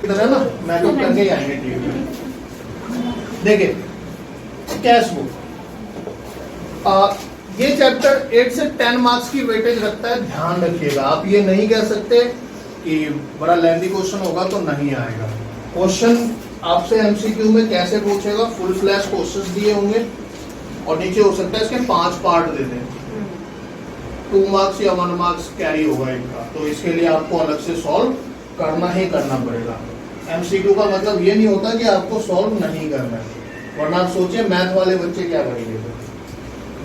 इधर है ना, मैं तो करके ही आएंगे टीवी में। देखिए कैश बुक, ये चैप्टर 8 से 10 मार्क्स की वेटेज रखता है, ध्यान रखिएगा। आप ये नहीं कह सकते कि बड़ा लेंथी क्वेश्चन होगा तो नहीं आएगा। क्वेश्चन आपसे एमसीक्यू में कैसे पूछेगा, फुल फ्लैश क्वेश्चंस दिए होंगे और नीचे हो सकता है इसके 5 पार्ट दे दें, 2 मार्क्स या 1 मार्क्स कैरी होगा इनका, तो इसके लिए आपको अलग से सॉल्व करना ही करना पड़ेगा। एमसीक्यू का मतलब ये नहीं होता कि आपको सॉल्व नहीं करना है, वरना आप सोचिए मैथ वाले बच्चे क्या करेंगे,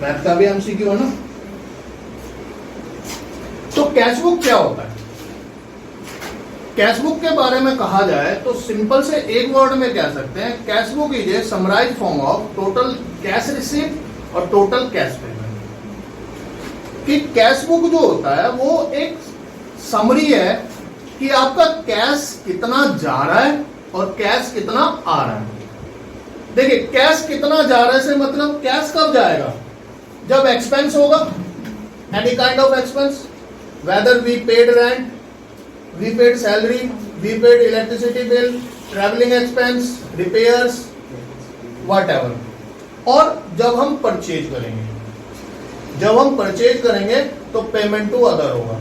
मैथ का भी एमसीक्यू है ना। तो कैश बुक क्या होता है? कैश बुक के बारे में कहा जाए तो सिंपल से एक वर्ड में कह सकते हैं, cash book is A summarised form of total cash receipt और टोटल कैश पेमेंट। कि कैश बुक जो होता है वो एक समरी है कि आपका कैश कितना जा रहा है और कैश कितना आ रहा है। देखिए कैश कितना जा रहा है से मतलब कैश कब जाएगा, जब एक्सपेंस होगा, any kind of expense, whether we paid rent, we paid salary, we paid electricity bill, travelling expense, repairs, whatever. और जब हम परचेज करेंगे, जब हम परचेज करेंगे तो पेमेंट टू अदर होगा।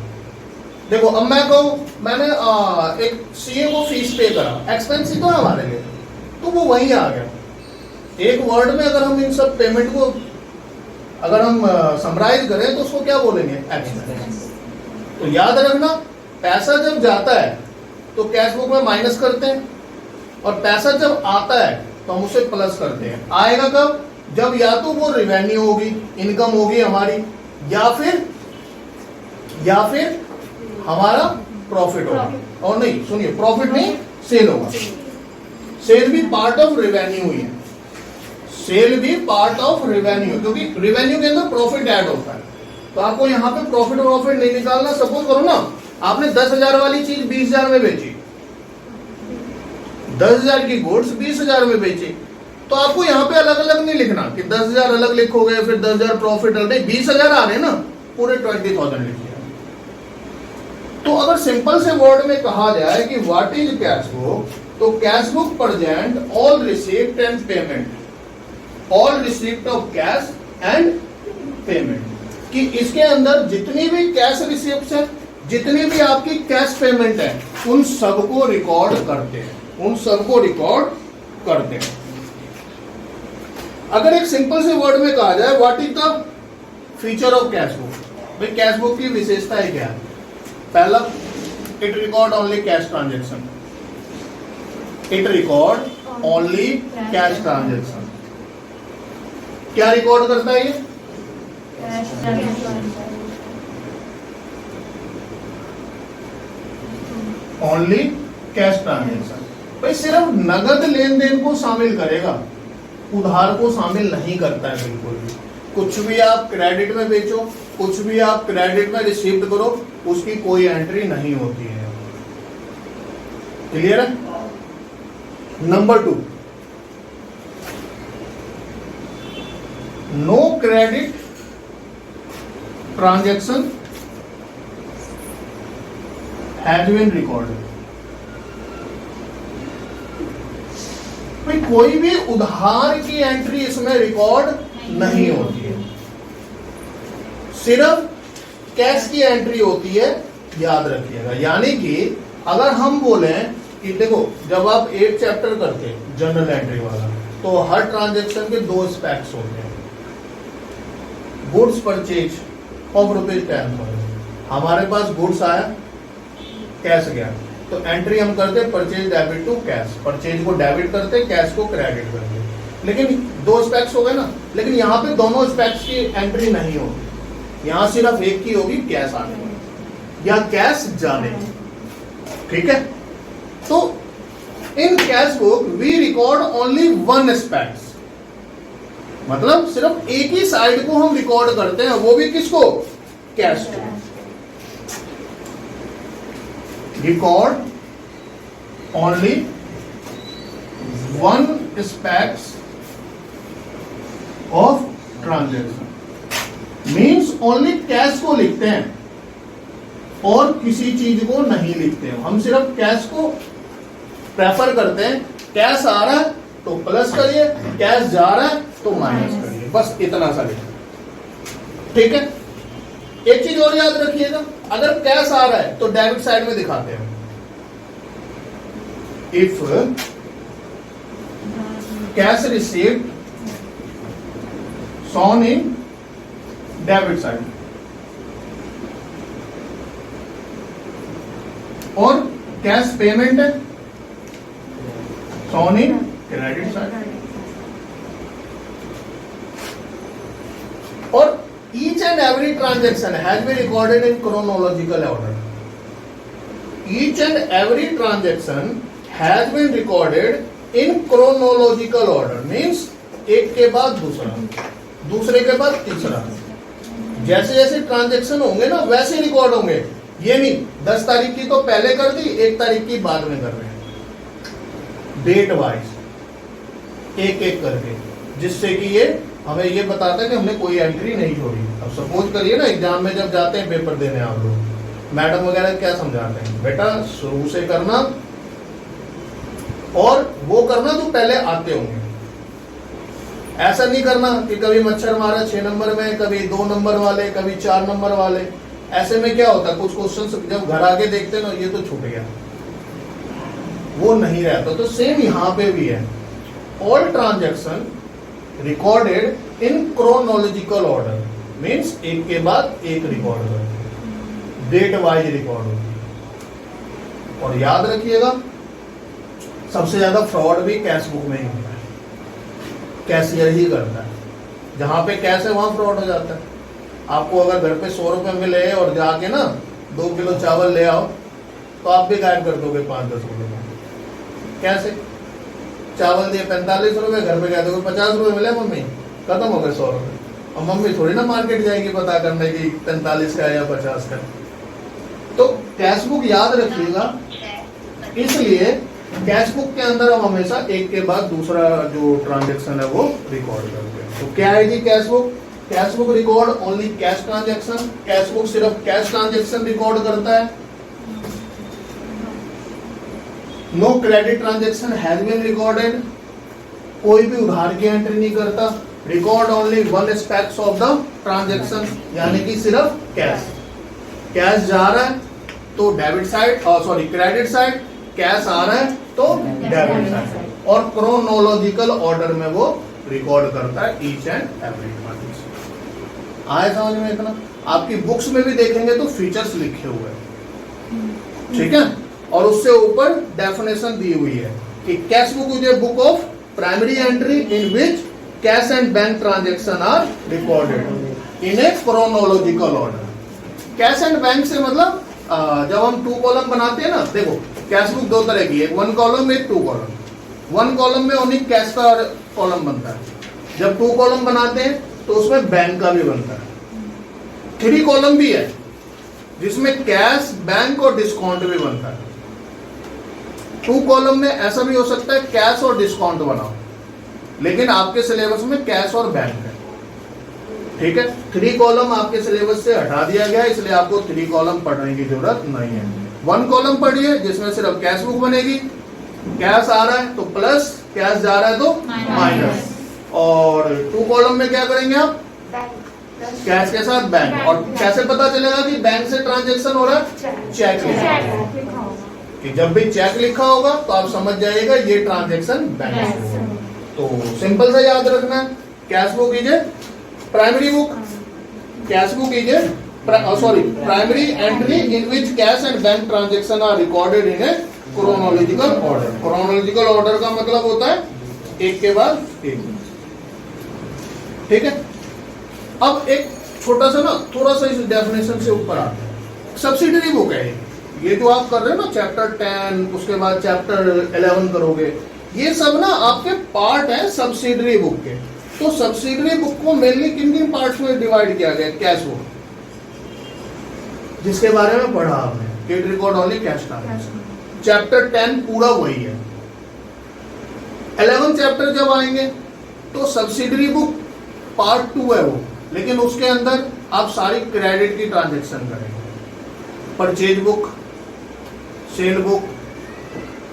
देखो अब मैं कहूं मैंने एक सीए को फीस पे करा, एक्सपेंस ही तो है हमारे लिए, तो वो वहीं आ गया। एक वर्ड में अगर हम इन सब पेमेंट को अगर हम समराइज करें तो उसको क्या बोलेंगे, एक्सपेंस। तो याद रखना पैसा जब जाता है तो कैश बुक में माइनस करते हैं, और पैसा जब आता है तो हम उसे प्लस करते हैं। आएगा कब, जब या तो वो रिवेन्यू होगी, इनकम होगी हमारी, या फिर हमारा प्रॉफिट होगा। और नहीं सुनिए, प्रॉफिट नहीं, सेल होगा। सेल भी पार्ट ऑफ रेवेन्यू ही है, सेल भी पार्ट ऑफ रेवेन्यू, क्योंकि रेवेन्यू के अंदर प्रॉफिट ऐड होता है। तो आपको यहाँ पे प्रॉफिट नहीं निकालना। सपोज करो ना आपने 10,000 वाली चीज 20,000 में बेची, 10,000 की गुड्स 20,000 में बेची, तो आपको यहाँ पे अलग अलग नहीं लिखना कि 10,000 अलग लिखोगे फिर 10,000 प्रॉफिट अलग, नहीं 20,000 आ रहे ना, पूरे 20,000 लिखिए। तो अगर सिंपल से वर्ड में कहा जाए कि व्हाट इज कैश बुक, तो cash book present all receipt and payment, all receipt of cash and payment, कि इसके अंदर जितनी भी कैश रिसीप्ट है, जितनी भी आपकी कैश पेमेंट है, उन सबको रिकॉर्ड करते हैं, उन सबको रिकॉर्ड करते हैं। अगर एक सिंपल से वर्ड में कहा जाए what is the feature of cash book, भाई कैश बुक की विशेषताएं क्या है? पहला, it record only cash transaction, it record only cash transaction. क्या रिकॉर्ड करता है ये? Only cash transaction. भाई सिर्फ नगद लेन देन को शामिल करेगा, उधार को शामिल नहीं करता है बिल्कुल भी। कुछ भी आप क्रेडिट में बेचो, कुछ भी आप क्रेडिट में रिसीव करो, उसकी कोई एंट्री नहीं होती है। क्लियर है? Number 2, no credit transaction has been recorded. कोई भी उधार की एंट्री इसमें रिकॉर्ड नहीं होती है, सिर्फ कैश की एंट्री होती है, याद रखिएगा। यानी कि अगर हम बोले कि देखो जब आप 8 चैप्टर करते हैं जनरल एंट्री वाला, तो हर ट्रांजेक्शन के 2 एस्पेक्ट्स होते हैं। गुड्स परचेज ऑफ ₹10,000, हमारे पास गुड्स आया, कैश गया, तो एंट्री हम करते purchase debit to cash, purchase को डेबिट करते, कैश को क्रेडिट करते। लेकिन 2 एस्पेक्ट्स हो गए ना, लेकिन यहाँ पे दोनों एस्पेक्ट्स की एंट्री नहीं होगी, यहाँ सिर्फ एक की होगी, कैश आने या कैश जाने। ठीक है? तो in cash book we record only 1 aspects, मतलब सिर्फ एक ही साइड को हम रिकॉर्ड करते हैं, वो भी किसको? कैश को। Record only 1 aspects of transaction, means only cash को लिखते हैं और किसी चीज को नहीं लिखते हैं। हम सिर्फ कैश को प्रेफर करते हैं कैश आ रहा है तो प्लस करिए, कैश जा रहा है तो माइनस करिए, बस इतना सा लिखिए। ठीक है, एक चीज और याद रखिएगा, अगर कैश आ रहा है तो डेबिट साइड में दिखाते हैं, if cash received shown in debit side, और कैश पेमेंट है shown in क्रेडिट साइड। और each and every transaction has been recorded in chronological order. Each and every transaction has been recorded in chronological order, means एक के बाद दूसरा, दूसरे के बाद तीसरा, जैसे जैसे ट्रांजैक्शन होंगे ना वैसे रिकॉर्ड होंगे। ये नहीं 10 तारीख की तो पहले कर दी, 1 तारीख की बाद में कर रहे हैं, डेट वाइज एक एक करके, जिससे कि ये हमें ये बताता है कि हमने कोई एंट्री नहीं छोड़ी। अब सपोज करिए ना एग्जाम में जब जाते हैं पेपर देने आप लोग, मैडम वगैरह क्या समझाते हैं, बेटा शुरू से करना और वो करना जो पहले आते होंगे। ऐसा नहीं करना कि कभी मच्छर मारा 6 नंबर में, कभी 2 नंबर वाले, कभी 4 नंबर वाले। ऐसे में क्या होता है, कुछ क्वेश्चन जब घर आके देखते हैं ना ये तो छूट गया, वो नहीं रहता। तो सेम यहाँ पे भी है, all transaction recorded in chronological order, means एक के बाद एक रिकॉर्ड करते, डेट वाइज रिकॉर्ड होती है। और याद रखिएगा सबसे ज्यादा फ्रॉड भी कैश बुक में ही होता है, कैशियर ही करता है। जहां पे कैश है वहां फ्रॉड हो जाता है। आपको अगर घर पे 100 रुपए मिले और जाके ना 2 किलो चावल ले आओ तो आप भी गायब कर दोगे 5-10 रुपए में। कैसे? चावल दिए 45 रुपए, घर पे कह दोगे 50 रुपए मिले मम्मी, खत्म हो गए 100 रुपए। और मम्मी थोड़ी ना मार्केट जाएगी पता करने की 45 का या 50 का। तो कैश बुक याद रखिएगा, इसलिए कैश बुक के अंदर हम हमेशा एक के बाद दूसरा जो ट्रांजैक्शन है वो रिकॉर्ड करते हैं। तो क्या है जी cash book? Cash book record only cash transaction. Cash book सिर्फ कैश ट्रांजैक्शन रिकॉर्ड करता है। No credit transaction has been recorded, कोई भी उधार की एंट्री नहीं करता। Record only one aspects of the transaction, यानी कि सिर्फ कैश। कैश जा रहा है तो debit side, sorry credit side, cash आ रहा है तो डेबिट साइड, और क्रोनोलॉजिकल ऑर्डर में वो रिकॉर्ड करता है ईच एंड एवरी ट्रांजैक्शन। आए समझ में इतना? आपकी बुक्स में भी देखेंगे तो फीचर्स लिखे हुए हैं, ठीक है, और उससे ऊपर डेफिनेशन दी हुई है कि cash book is a book of primary entry in which cash and bank transaction are recorded in a chronological order. Cash and bank से मतलब जब हम 2 कॉलम बनाते हैं ना, देखो कैश बुक 2 तरह की है, 1 कॉलम एक 2 कॉलम। 1 कॉलम में ओनली कैश का कॉलम बनता है। जब 2 कॉलम बनाते हैं तो उसमें बैंक का भी बनता है। 3 कॉलम भी है जिसमें कैश, बैंक और डिस्काउंट भी बनता है। 2 कॉलम में ऐसा भी हो सकता है कैश और डिस्काउंट बनाओ, लेकिन आपके सिलेबस में कैश और बैंक है, ठीक है। 3 कॉलम आपके सिलेबस से हटा दिया गया, इसलिए आपको 3 कॉलम पढ़ने की जरूरत नहीं है। 1 कॉलम पढ़िए जिसमें सिर्फ कैश बुक बनेगी। कैश आ रहा है तो प्लस, कैश जा रहा है तो माइनस। और 2 कॉलम में क्या करेंगे आप? कैश के साथ बैंक। और कैसे पता चलेगा कि बैंक से ट्रांजैक्शन हो रहा है? चेक लिखा, कि जब भी चेक लिखा होगा तो आप समझ जाइएगा ये ट्रांजैक्शन बैंक से होगा। तो सिंपल से याद रखना है, cash book is a primary book, cash book is a primary entry in which cash and bank transaction are recorded in a chronological order. Chronological order का मतलब होता है एक के बाद एक, ठीक है। अब एक छोटा सा ना, थोड़ा सा इस डेफिनेशन से ऊपर आते हैं। सब्सिडरी बुक है ये जो आप कर रहे हो ना, चैप्टर 10, उसके बाद चैप्टर 11 करोगे, ये सब ना आपके पार्ट है सब्सिडरी बुक के। तो सब्सिडरी बुक को मेनली किन पार्ट्स में डिवाइड किया गया? कैश बुक, जिसके बारे में पढ़ा आपने, it record only cash transaction. Chapter 10 पूरा वही है। 11 चैप्टर जब आएंगे तो सब्सिडरी बुक पार्ट 2 है वो, लेकिन उसके अंदर आप सारी क्रेडिट की ट्रांजैक्शन करेंगे। Purchase book, sale book,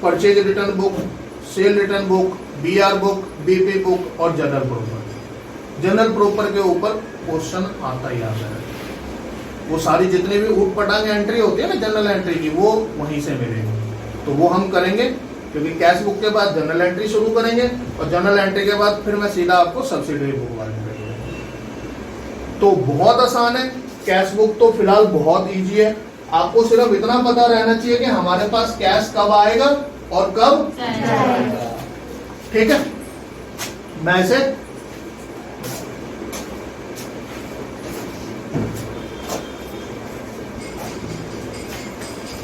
purchase return book, sale return book, BR book, BP book और जनरल प्रॉपर। जनरल प्रॉपर के ऊपर क्वेश्चन आता ही आता है। वो सारी जितनी भी ऊट पटांग एंट्री होती है ना जनरल एंट्री की, वो वहीं से मिलेगी। तो वो हम करेंगे, क्योंकि कैश बुक के बाद जनरल एंट्री शुरू करेंगे और जनरल एंट्री के बाद फिर मैं सीधा आपको सब्सिडरी बुक वाले करेंगे। तो बहुत आसान है। कैश बुक तो फिलहाल बहुत इजी है। आपको सिर्फ इतना पता रहना चाहिए कि हमारे पास कैश कब आएगा और कब जाएगा। ठीक है, मैं इसे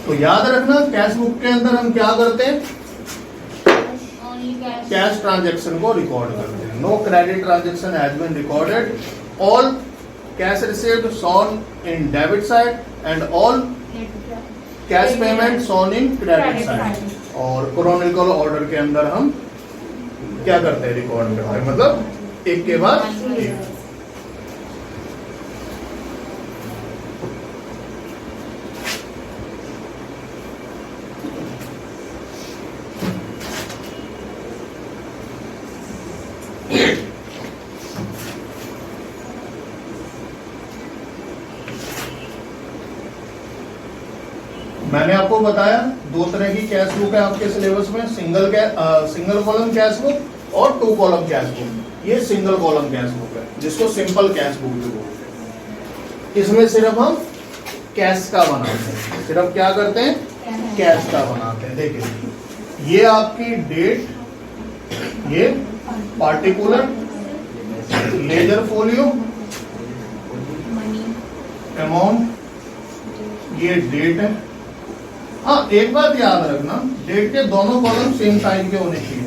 तो याद रखना, कैश बुक के अंदर हम क्या करते हैं, कैश ट्रांजैक्शन को रिकॉर्ड करते हैं। No credit transaction has been recorded, all cash received shown in debit side and all cash payment shown in credit side. और क्रोनिकल ऑर्डर के अंदर हम क्या करते हैं, रिकॉर्ड करते हैं, मतलब एक के बाद एक। मैंने आपको बताया दो तरह की कैश बुक है आपके सिलेबस में, सिंगल कॉलम कैश बुक और 2 कॉलम कैश बुक। ये सिंगल कॉलम कैश बुक है जिसको सिंपल कैश बुक भी बोलते हैं। इसमें सिर्फ हम कैश का बनाते हैं, सिर्फ क्या करते हैं, कैश का बनाते हैं। देखिए ये आपकी डेट, ये पार्टिकुलर, लेजर फोलियो, अमाउंट, ये डेट है। हाँ, एक बात याद रखना, डेट के दोनों कॉलम सेम साइज के होने चाहिए।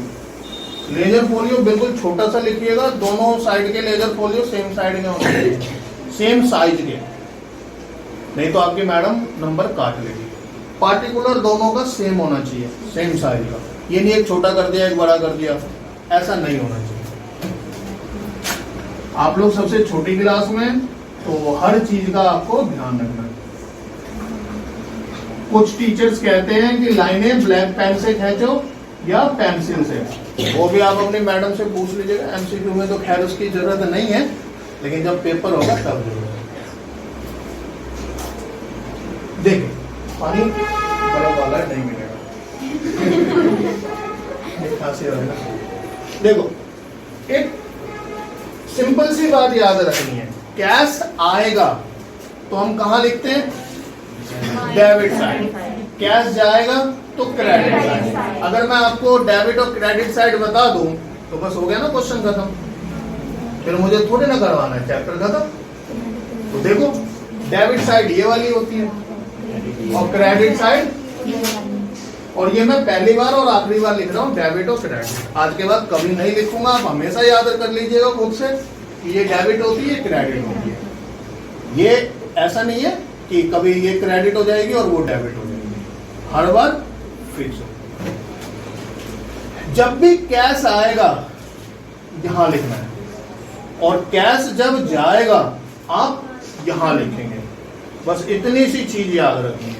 लेजर फोलियो बिल्कुल छोटा सा लिखिएगा, दोनों साइड के लेजर फोलियो सेम साइड के होने चाहिए, सेम साइज के, नहीं तो आपकी मैडम नंबर काट लेगी। पार्टिकुलर दोनों का सेम होना चाहिए, सेम साइज का। ये नहीं एक छोटा कर दिया एक बड़ा कर दिया, ऐसा नहीं होना चाहिए। आप लोग सबसे छोटी क्लास में, तो हर चीज का आपको ध्यान रखना है। कुछ टीचर्स कहते हैं कि लाइनें ब्लैक पेन से खींचो या पेंसिल से, वो भी आप अपनी मैडम से पूछ लीजिएगा। एमसीक्यू में तो खैर उसकी जरूरत नहीं है, लेकिन जब पेपर होगा तब जरूरत है। देखिए पानी बर्फ वाला नहीं मिलेगा, खांसी रहेगा। देखो एक सिंपल सी बात याद रखनी है, कैश आएगा तो हम कहाँ लिखते हैं, डेबिट साइड। कैश जाएगा तो क्रेडिट साइड। अगर मैं आपको डेबिट और क्रेडिट साइड बता दूं तो बस हो गया ना, क्वेश्चन खत्म। फिर मुझे थोड़ी ना करवाना है, चैप्टर खत्म। तो देखो डेबिट साइड ये वाली होती है और क्रेडिट साइड, और ये मैं पहली बार और आखिरी बार लिख रहा हूँ, डेबिट और क्रेडिट। आज के बाद कभी नहीं लिखूंगा, आप हमेशा याद कर लीजिएगा खुद से कि ये डेबिट होती है, क्रेडिट होती है। ये ऐसा नहीं है कि कभी ये क्रेडिट हो जाएगी और वो डेबिट हो जाएगी, हर बार फिक्स हो। जब भी कैश आएगा यहां लिखना है, और कैश जब जाएगा आप यहां लिखेंगे। बस इतनी सी चीज याद रखनी है,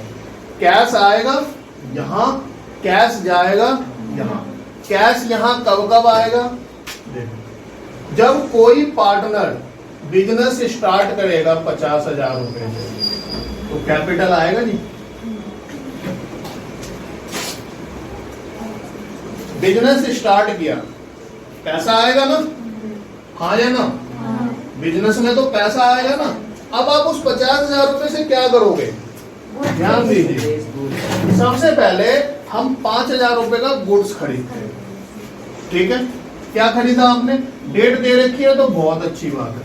कैश आएगा यहां, कैश जाएगा यहां। कैश यहां कब कब आएगा, जब कोई पार्टनर बिजनेस स्टार्ट करेगा 50,000 रुपए से, तो कैपिटल आएगा जी। बिजनेस स्टार्ट किया, पैसा आएगा ना, हाँ या ना, बिजनेस में तो पैसा आएगा ना। अब आप उस 50,000 रुपए से क्या करोगे, ध्यान दीजिए। सबसे पहले हम 5,000 रुपए का गुड्स खरीदते हैं, ठीक है। क्या खरीदा आपने, डेट दे रखी है तो बहुत अच्छी बात है,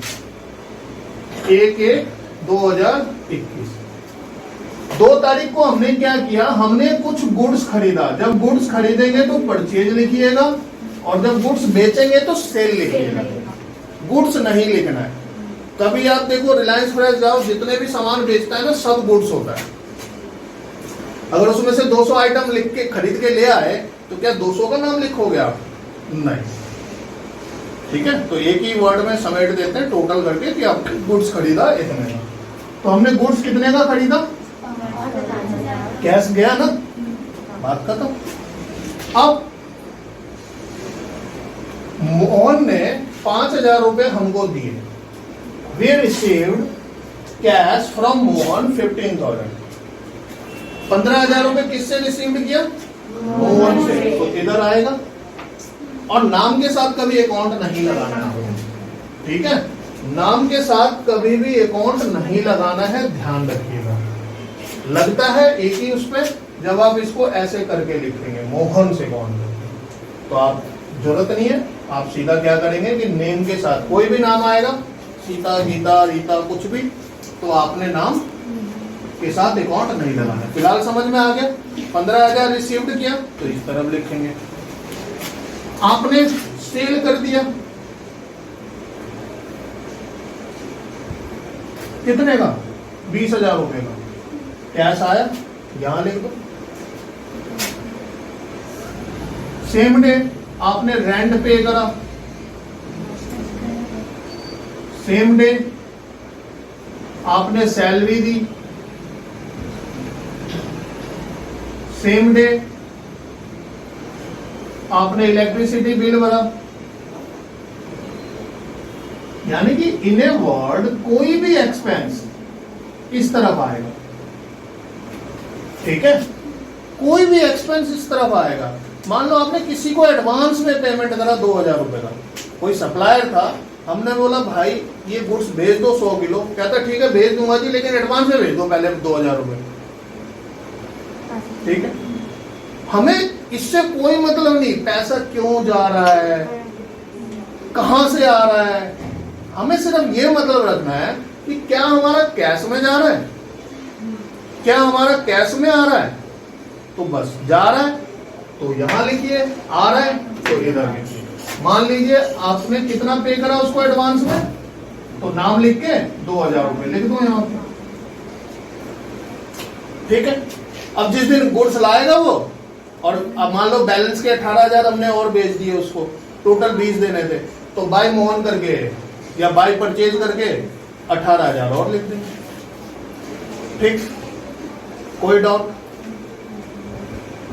1/1/2021। 2 तारीख को हमने क्या किया, हमने कुछ गुड्स खरीदा। जब गुड्स खरीदेंगे तो परचेज लिखिएगा, और जब गुड्स बेचेंगे तो सेल लिखिएगा, गुड्स नहीं लिखना है। कभी आप देखो रिलायंस फ्रेश जाओ, जितने भी सामान बेचता है ना सब गुड्स होता है। अगर उसमें से 200 आइटम लिख के खरीद के ले आए तो क्या 200 का नाम लिखोगे आप, नहीं, ठीक है। तो एक ही वर्ड में समेट देते हैं टोटल करके कि आपने गुड्स खरीदा इतने का। तो हमने गुड्स कितने का खरीदा, कैश गया ना, बात खत्म। अब मोहन ने 5,000 रुपए हमको दिए। We received cash from Mohan 15,000। 15,000 रुपए किससे रिसीव किया? मोहन से। तो इधर आएगा और नाम के साथ कभी अकाउंट नहीं लगाना है, ठीक है? नाम के साथ कभी भी अकाउंट नहीं लगाना है, ध्यान रखिएगा। लगता है एक ही उस पे जब आप इसको ऐसे करके लिखेंगे मोहन से कौन, तो आप जरूरत नहीं है, आप सीधा क्या करेंगे कि नेम के साथ कोई भी नाम आएगा, सीता, गीता, रीता, कुछ भी, तो आपने नाम के साथ अकाउंट नहीं लगाना। फिलहाल समझ में आ गया? 15,000 रिसीव्ड किया तो इस तरफ लिखेंगे। आपने सेल कर दिया कितने का? 20,000 रुपए का। कैश आया, यहां लिख दो। सेम डे आपने रेंट पे करा, सेम डे आपने सैलरी दी, सेम डे आपने इलेक्ट्रिसिटी बिल भरा। यानी कि इन ए वर्ड कोई भी एक्सपेंस इस तरफ आएगा, ठीक है? कोई भी एक्सपेंस इस तरफ आएगा। मान लो आपने किसी को एडवांस में पेमेंट करा 2,000 रुपए का, कोई सप्लायर था, हमने बोला भाई ये गुड्स भेज दो 100 किलो, कहता ठीक है भेज दूंगा जी, लेकिन एडवांस में भेज दो पहले 2,000 रुपए, ठीक है? हमें इससे कोई मतलब नहीं पैसा क्यों जा रहा है, कहां से आ रहा है, हमें सिर्फ ये मतलब रखना है कि क्या हमारा कैश में जा रहा है, क्या हमारा कैश में आ रहा है, तो बस जा रहा है तो यहां लिखिए, आ रहा है तो इधर लिखिए। मान लीजिए आपने कितना पे करा उसको एडवांस में, तो नाम लिख के 2,000 रुपए लिख दो यहां पे, ठीक है? अब जिस दिन गुड्स लाएगा वो, और अब मान लो बैलेंस के 18,000 हमने और बेच दिए उसको, टोटल 20 देने थे, तो बाय मोहन करके या बाय परचेज करके 18,000 और लिख देंगे, ठीक? कोई डाउट?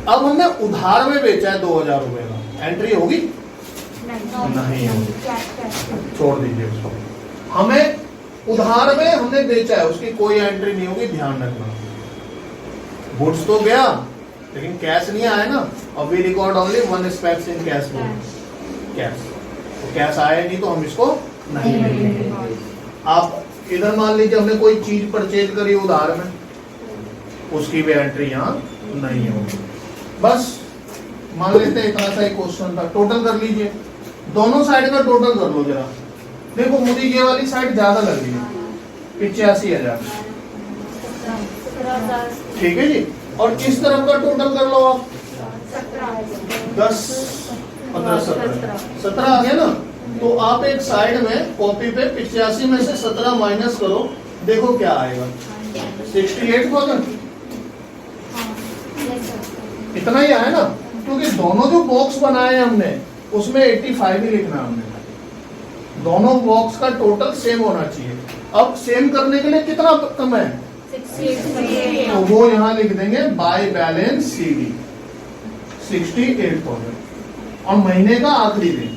अब हमने उधार में बेचा है 2,000 रुपए का, एंट्री होगी? नहीं होगी, छोड़ दीजिए उसको। हमें उधार में हमने बेचा है, उसकी कोई एंट्री नहीं होगी, ध्यान रखना। गुड्स तो गया लेकिन कैश नहीं आया ना, और we record only one aspects in cash book, cash. तो कैश आया नहीं तो हम इसको नहीं लिखेंगे। आप इधर मान लीजिए हमने कोई चीज परचेज करी उधार में, उसकी भी एंट्री यहाँ नहीं होगी। बस मान लेते हैं इतना सा एक क्वेश्चन था, टोटल कर लीजिए, दोनों साइड का टोटल कर लो जरा। देखो मुझे ये वाली साइड ज्यादा लग रही है, 85,000, ठीक है जी। और इस तरफ का टोटल कर लो आप, 10, 15, 17 आ गया ना। तो आप एक साइड में कॉपी पे 85 में से 17 माइनस करो, देखो क्या आएगा, 68,000। इतना ही आया ना, क्योंकि दोनों जो बॉक्स बनाए हैं हमने उसमें 85 ही लिखना है हमने, दोनों बॉक्स का टोटल सेम होना चाहिए। अब सेम करने के लिए कितना कम है, 68, तो वो यहाँ लिख देंगे बाय बैलेंस CD 68,000, और महीने का आखिरी दिन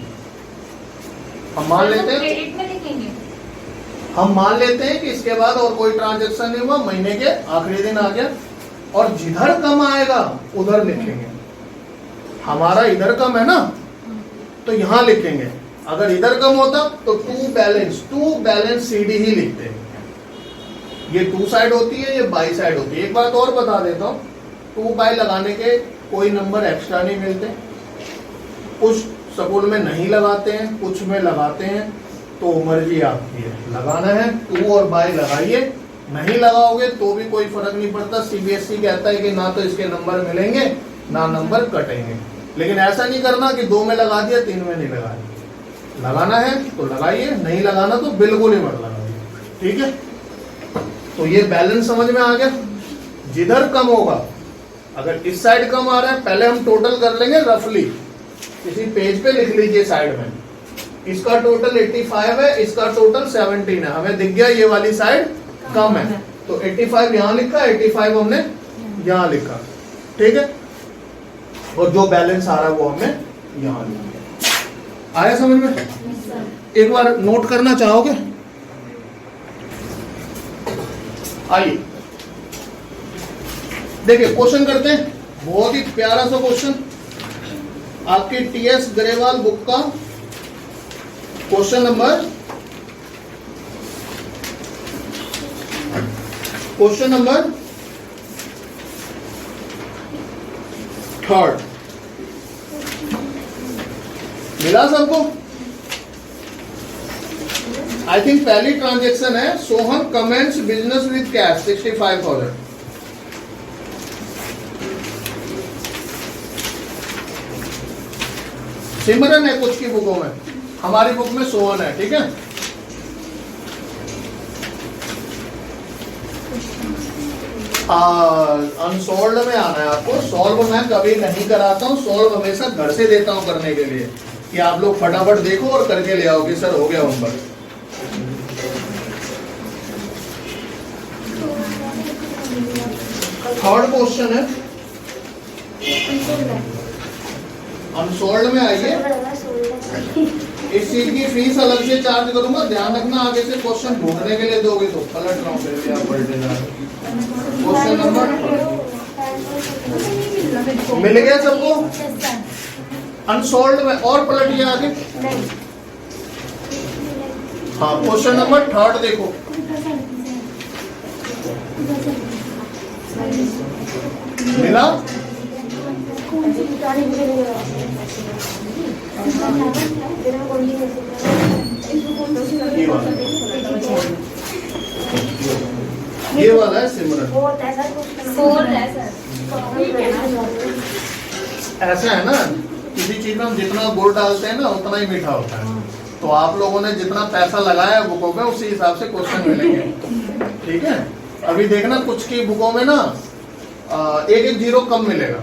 हम मान लेते हैं, हम मान लेते हैं कि इसके बाद और कोई ट्रांजैक्शन नहीं हुआ, महीने के आखिरी दिन आ गया। और जिधर कम आएगा उधर लिखेंगे, हमारा इधर कम है ना तो यहां लिखेंगे, अगर इधर कम होता तो टू बैलेंस CD ही लिखते हैं। ये टू साइड होती है, ये बाई साइड होती है। एक बात और बता देता हूं, टू बाई लगाने के कोई नंबर एक्स्ट्रा नहीं मिलते, कुछ स्कूल में नहीं लगाते हैं, कुछ में लगाते हैं, तो मर्जी आपकी है, लगाना है टू और बाई लगाइए, नहीं लगाओगे तो भी कोई फर्क नहीं पड़ता। CBSE कहता है कि ना तो इसके नंबर मिलेंगे ना नंबर कटेंगे, लेकिन ऐसा नहीं करना कि 2 में लगा दिया 3 में नहीं लगाया। लगाना है तो लगाइए, नहीं लगाना तो बिल्कुल ही मत लगाइए, ठीक है? तो ये बैलेंस समझ में आ गया। जिधर कम होगा, अगर इस साइड कम आ रहा है, पहले हम टोटल कर लेंगे रफली, किसी पेज पे लिख लीजिए साइड में, इसका टोटल 85 है, इसका टोटल 17 है, हमें दिख गया ये वाली साइड कम है, तो 85 यहां लिखा, 85 हमने यहां लिखा, ठीक है? और जो बैलेंस आ रहा है वो हमें यहाँ लिखना है। आया समझ में? एक बार नोट करना चाहोगे? आइए देखिए क्वेश्चन करते हैं। बहुत ही प्यारा सा क्वेश्चन, आपकी टीएस ग्रेवाल बुक का क्वेश्चन नंबर 3 मिला सबको? आई थिंक पहली ट्रांजेक्शन है, Sohan comments business with cash 65,000। सिमरन है कुछ की बुकों में, हमारी बुक में सोहन है, ठीक है। अनसोल्ड में आना है आपको। सॉल्व मैं कभी नहीं कराता हूँ, सॉल्व हमेशा घर से देता हूँ करने के लिए, कि आप लोग फटाफट देखो और करके ले आओ कि सर हो गया होमवर्क। थर्ड क्वेश्चन है, अनसोल्ड में आइए। इस चीज की फीस अलग से चार्ज करूंगा, ध्यान रखना। आगे से क्वेश्चन ढूंढने के लिए दोगे तो पलट रहा हूँ फिर आप पलटे जा रहे। क्वेश्चन नंबर मिल गया सबको? अनसोल्ड में और पलटिए आगे। हाँ क्वेश्चन नंबर 3 देखो। मिला? ये वाला है सिमरन। ऐसा है ना, किसी चीज में हम जितना गुड़ डालते हैं ना उतना ही मीठा होता है। तो आप लोगों ने जितना पैसा लगाया है बुकों पे उसी हिसाब से क्वेश्चन मिलेंगे, ठीक है। अभी देखना कुछ की बुकों में ना एक जीरो कम मिलेगा,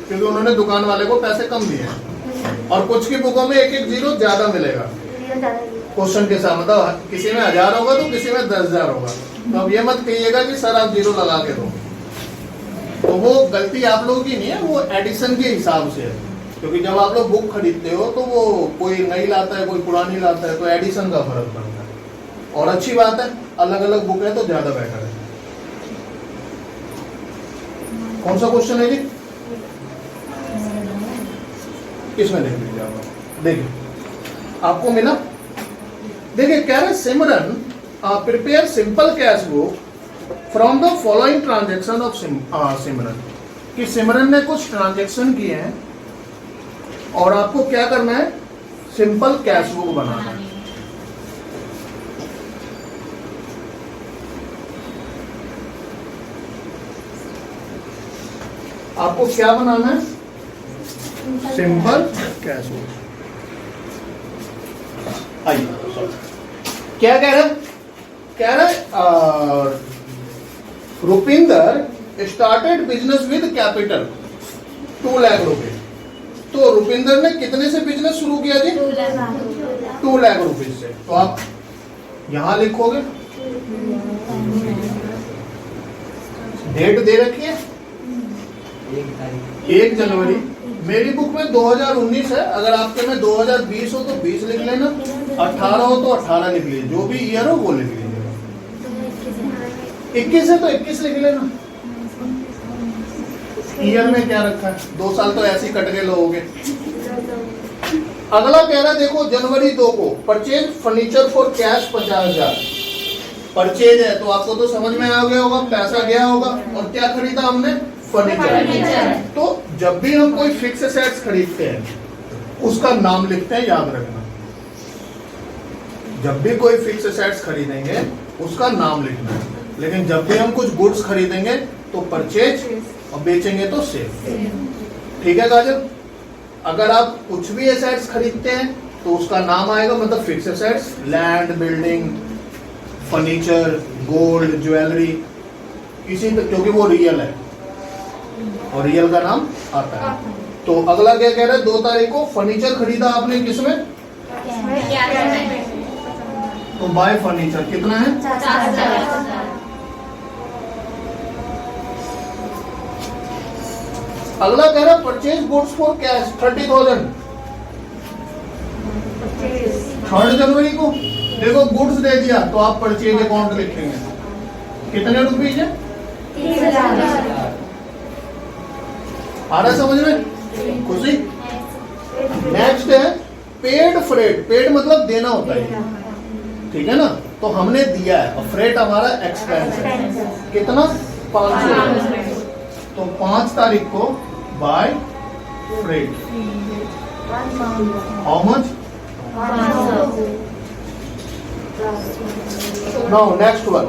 क्योंकि उन्होंने दुकान वाले को पैसे कम दिए हैं, और कुछ की बुकों में एक जीरो ज्यादा मिलेगा क्वेश्चन के साथ। मतलब किसी में 1000 होगा तो किसी में 10,000 होगा। तो अब ये मत कहिएगा कि सर आप जीरो लगा के दो, तो वो गलती आप लोगों की नहीं है, वो एडिशन के हिसाब से है। क्योंकि जब आप लोग बुक खरीदते हो तो वो कोई नई लाता है कोई पुरानी लाता है, तो एडिशन का फर्क पड़ता है। और अच्छी बात है, अलग अलग बुक है तो ज्यादा बेटर है। कौन सा क्वेश्चन है जी? किसमें देख लीजिए आप, देखिए आपको मिला। देखिए कह रहे Simran prepare simple cash book from the following transaction of Simran, कि सिमरन ने कुछ ट्रांजेक्शन किए हैं और आपको क्या करना है, सिंपल कैश बुक बनाना है। आपको क्या बनाना है? Simple cash book. आइए क्या कह रहे? कह रहे Rupinder started business with capital 2 lakh रुपए। तो रुपिंदर ने कितने से बिजनेस शुरू किया जी? 2 लाख रुपए से। तो आप यहां लिखोगे, डेट दे रखी है 1 जनवरी। मेरी बुक में 2019 है, अगर आपके में 2020 हो तो 20 लिख लेना, 18 हो तो 18 लिख लीजिए, जो भी ईयर हो वो लिख लीजिए। 21 है तो 21 लिख लेना। ईयर में क्या रखा है, 2 साल तो ऐसे ही कट गए लोगों। अगला कह रहा है देखो, जनवरी 2 को purchase furniture for cash 50,000 purchase है, तो आपको तो समझ में आ गया होगा, पैसा गया होगा। और क्या खरीदा हमने? फर्नीचर। तो जब भी हम कोई फिक्स एसेट्स खरीदते हैं उसका नाम लिखते हैं, याद रखना। जब भी कोई फिक्स एसेट्स खरीदेंगे उसका नाम लिखना है। लेकिन जब भी हम कुछ गुड्स खरीदेंगे तो परचेज, और बेचेंगे तो सेल। ठीक है काजल? अगर आप कुछ भी एसेट्स खरीदते हैं तो उसका नाम आएगा, मतलब fix assets, land, building, furniture, gold, jewellery, इसी पे, क्योंकि वो रियल है और रियल का नाम आता है। तो अगला क्या कह रहा है, 2 तारीख को फर्नीचर खरीदा आपने, किसमें? तो बाय फर्नीचर कितना है? 4,000। अगला कह रहा है परचेज गुड्स फॉर कैश 30,000 3 जनवरी को। देखो गुड्स दे दिया तो आप परचेज अकाउंट लिखेंगे, कितने रुपीज है? 30,000। आ रहा समझ में? खुशी। नेक्स्ट है पेड फ्रेट। पेड मतलब देना होता है, ठीक है ना? तो हमने दिया है और फ्रेट हमारा एक्सपेंस है। कितना? 500। तो 5 तारीख को by freight how much? Now next one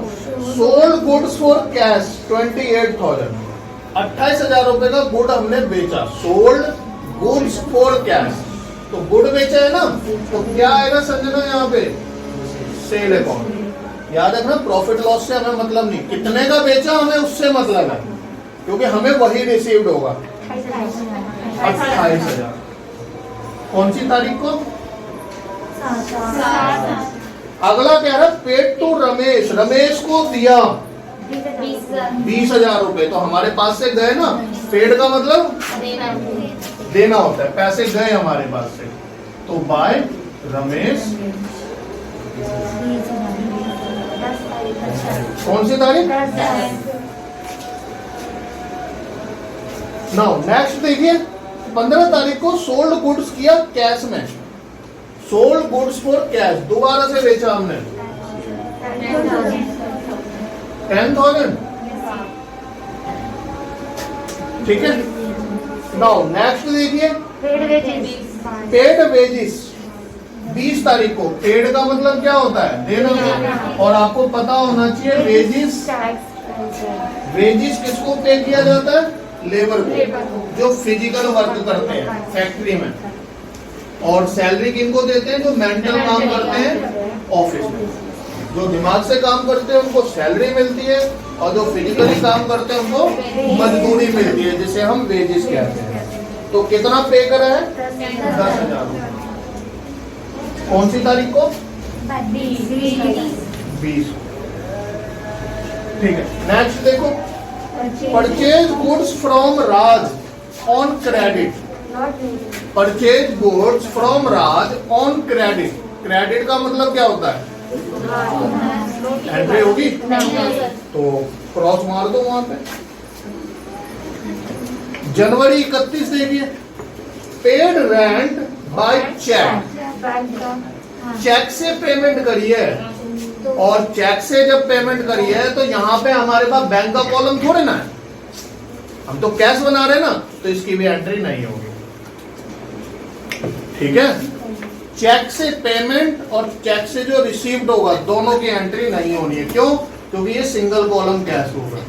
sold goods for cash 28,000। 28,000 रुपए का गुड हमने बेचा। सोल्ड गुड्स फॉर कैश, तो गुड बेचा है ना, तो क्या आएगा संजना यहाँ पे? Sale account. याद रखना प्रॉफिट लॉस से हमें मतलब नहीं, कितने का बेचा हमें उससे मतलब है, क्योंकि हमें वही रिसीव्ड होगा 28,000। कौन सी तारीख को? अगला कह रहा है पेड टू रमेश। रमेश को दिया 20,000 रुपए, तो हमारे पास से गए ना। पेड का मतलब देना होता है, पैसे गए हमारे पास से, तो बाय रमेश। कौन सी तारीख? नाउ नेक्स्ट देखिए 15 तारीख को सोल्ड गुड्स किया कैश में। सोल्ड गुड्स फॉर कैश, दोबारा से बेचा हमने 10,000, ठीक है। नाउ नेक्स्ट देखिए पेड वेजिस 20 तारीख को। पेड का मतलब क्या होता है? देना। और आपको पता होना चाहिए वेजिस, वेजिस किसको पे किया जाता है? लेबर को, जो फिजिकल वर्क करते हैं फैक्ट्री में। और सैलरी किनको देते हैं? जो मेंटल काम करते हैं ऑफिस में। जो दिमाग से काम करते हैं उनको सैलरी मिलती है, और जो फिजिकली काम करते हैं उनको मजदूरी मिलती है, जिसे हम वेजेस कहते हैं। तो कितना पे करा है? 10,000। कौन सी तारीख को? 20। ठीक है। नेक्स्ट देखो purchase goods from Raj on credit. Purchase goods from Raj on credit. Credit का मतलब क्या होता है? एंट्री होगी तो क्रॉस मार दो वहां पे। जनवरी 31 देखिए paid rent by cheque. Cheque से पेमेंट करी है, और चेक से जब पेमेंट करी है तो यहाँ पे हमारे पास बैंक का कॉलम थोड़े ना है, हम तो कैश बना रहे हैं ना, तो इसकी भी एंट्री नहीं होगी, ठीक है। चेक से पेमेंट और चेक से जो रिसीव्ड होगा दोनों की एंट्री नहीं होनी है। क्यों? क्योंकि ये सिंगल कॉलम कैश बुक है,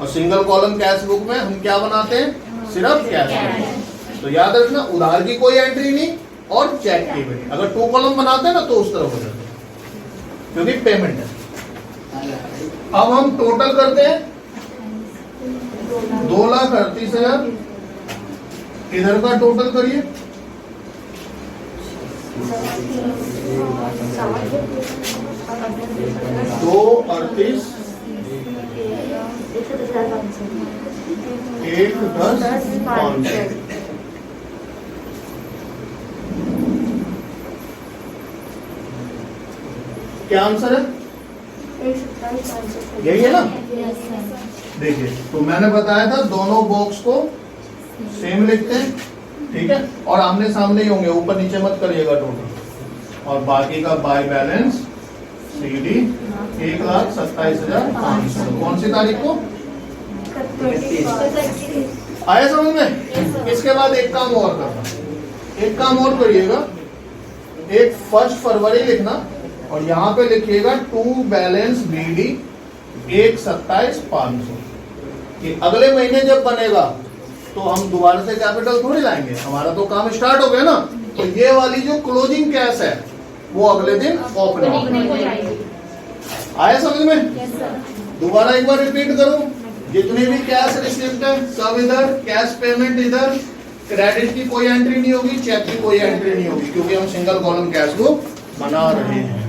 और सिंगल कॉलम कैश बुक में हम क्या बनाते हैं? सिर्फ कैश। तो याद रखना उधार की कोई एंट्री नहीं और चेक की भी। अगर 2 कॉलम बनाते हैं ना तो उस तरह हो जाता है, क्योंकि पेमेंट है। अब हम टोटल करते हैं 2,38,000। इधर का टोटल करिए 2,38,1,10,500। क्या आंसर है? यही है ना? देखिए तो मैंने बताया था दोनों बॉक्स को सेम लिखते हैं, ठीक है, और आमने सामने ही होंगे, ऊपर नीचे मत करिएगा टोटल। और बाकी का बाय बैलेंस CD 1,27,500। कौन सी तारीख को? 31। आया समझ में? इसके बाद एक काम और करना, एक काम और करिएगा, एक 1 फरवरी लिखना और यहाँ पे लिखिएगा टू बैलेंस BD 1,27,500। कि अगले महीने जब बनेगा तो हम दोबारा से कैपिटल थोड़ी लाएंगे, हमारा तो काम स्टार्ट हो गया ना। तो ये वाली जो क्लोजिंग कैश है वो अगले दिन ओपनिंग हो जाएगी। आया समझ में? दोबारा एक बार रिपीट करो, जितने भी कैश रिसिप्ट है सब इधर, कैश पेमेंट इधर, क्रेडिट की कोई एंट्री नहीं होगी, चेक की कोई एंट्री नहीं होगी, क्योंकि हम सिंगल कॉलम कैश को बना रहे हैं।